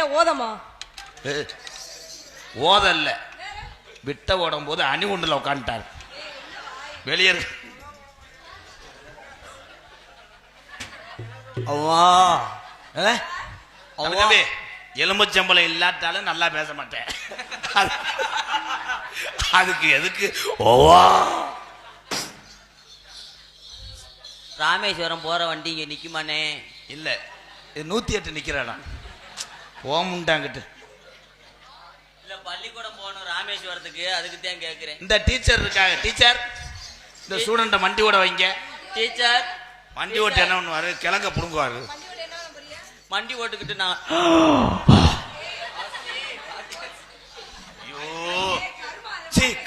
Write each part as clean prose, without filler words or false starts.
என்ன ஓதமா? ஓதல்ல, விட்ட ஓடும் போது அணி ஒன்றுல உட்காந்துட்டார் வெளியே. எலும்புச்சம்பளம் இல்லாட்டாலும் நல்லா பேச மாட்டேன். அதுக்கு எதுக்கு ஓவா? ராமேஸ்வரம் போற வண்டி இங்க நிக்குமானே? இல்ல, இது 108 நிக்கிறேன். ஓமுண்டாங்கிட்டு இல்ல, பள்ளிக்கூடம் போகணும் ராமேஸ்வரத்துக்கு, அதுக்கு தான் கேக்குறேன். இந்த டீச்சர் இருக்காங்க. டீச்சர், இந்த ஸ்டூடெண்ட வண்டி ஓட வைங்க. டீச்சர், வண்டி ஓட்டு என்ன பண்ணுவாரு? கிழங்க புடுங்குவாரு. வண்டி ஓட்டுக்கிட்டு நான்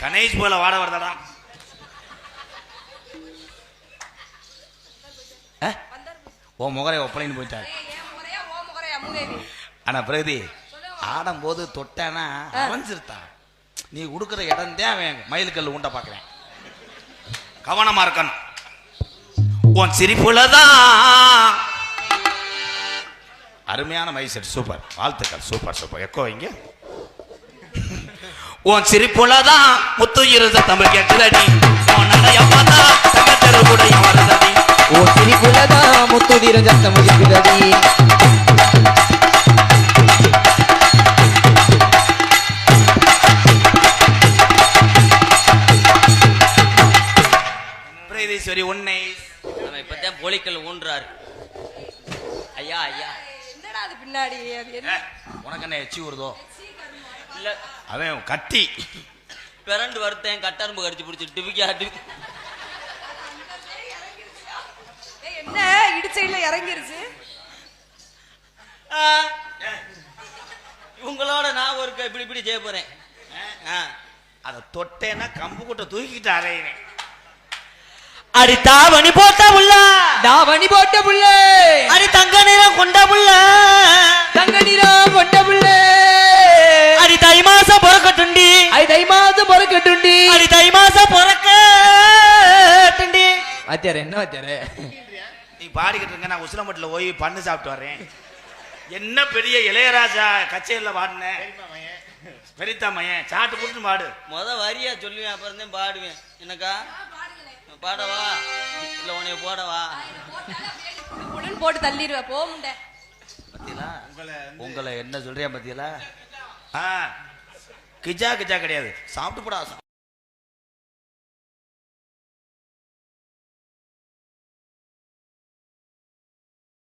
கணேஷ் போல வாட வரதடா. ஓ முகரை ஒப்பனைன்னு போயிட்டாரு. ஆனா பிரகதி ஆடும் போது தொட்டானா அவஞ்சிருத்தான். நீ கொடுக்குற இடம் தான் அவன் மயிலுக்கல் உண்ட பாக்குறேன். கவனமா இருக்கணும். உன் சிரிப்புலதான் அருமையான மை செட். சூப்பர், வாழ்த்துக்கள். Super super. எக்கோ வைங்க. உன் சிரிப்புலதான் முத்து இருந்த தமிழ் கேட்குதடி. உன் சிரிப்புலதான் முத்து இருந்த தமிழ் கேட்குதடி. பிரகதீஸ்வரி உன்னை இப்பதான் போலிக்கல் ஊன்றாரு. ஐயா ஐயா, என்னடா அது பின்னாடி? உனக்கு என்ன எச்சி வருதோ? இல்ல, அவன் கட்டி பிறண்டு வருத்தேன், கட்டரும்பு கடிச்சு பிடிச்சி டிபிக்காட்டு. என்ன இடிச்சையில இறங்கிருச்சு? இவங்களோட நான் ஒரு இப்படி இப்படி செய்ய போறேன். அதை தொட்டேன்னா கம்பு கூட்ட தூக்கிட்டு அறையினேன். அடி தாவணி போட்ட புள்ள, தாவணி போட்ட புள்ள, அடி தங்க நிறம் கொண்ட புள்ள, தங்க நிறம் கொண்ட புள்ள, அடி தை மாசம் பொறக்கட்டுண்டி, அடி தை மாசம் பொறக்கட்டுண்டி, அடி தை மாசம் பொறக்கட்டுண்டி. வாத்தியாரே, என்ன வாத்தியாரே நீ பாடிக்கிட்டு இருக்க, நான் உசிலம்பட்டில் போய் பண்ணு சாப்பிட்டு வர்றேன். என்ன பெரிய இளையராஜா கச்சேரியில் பாடினேன். பெரித்தா மையன் சாட்டு போட்டு பாடு. முத வரியா சொல்லுவேன், அப்புறம் தான் பாடுவேன். என்னக்கா பாடவா இல்ல உன்னைய போடவா? போட்டு தள்ளிடுவ. போக முண்ட பத்தியலா உங்களை என்ன சொல்றியா? பத்தியலா கிஜா கிஜா கிடையாது, சாப்பிட்டு போடா.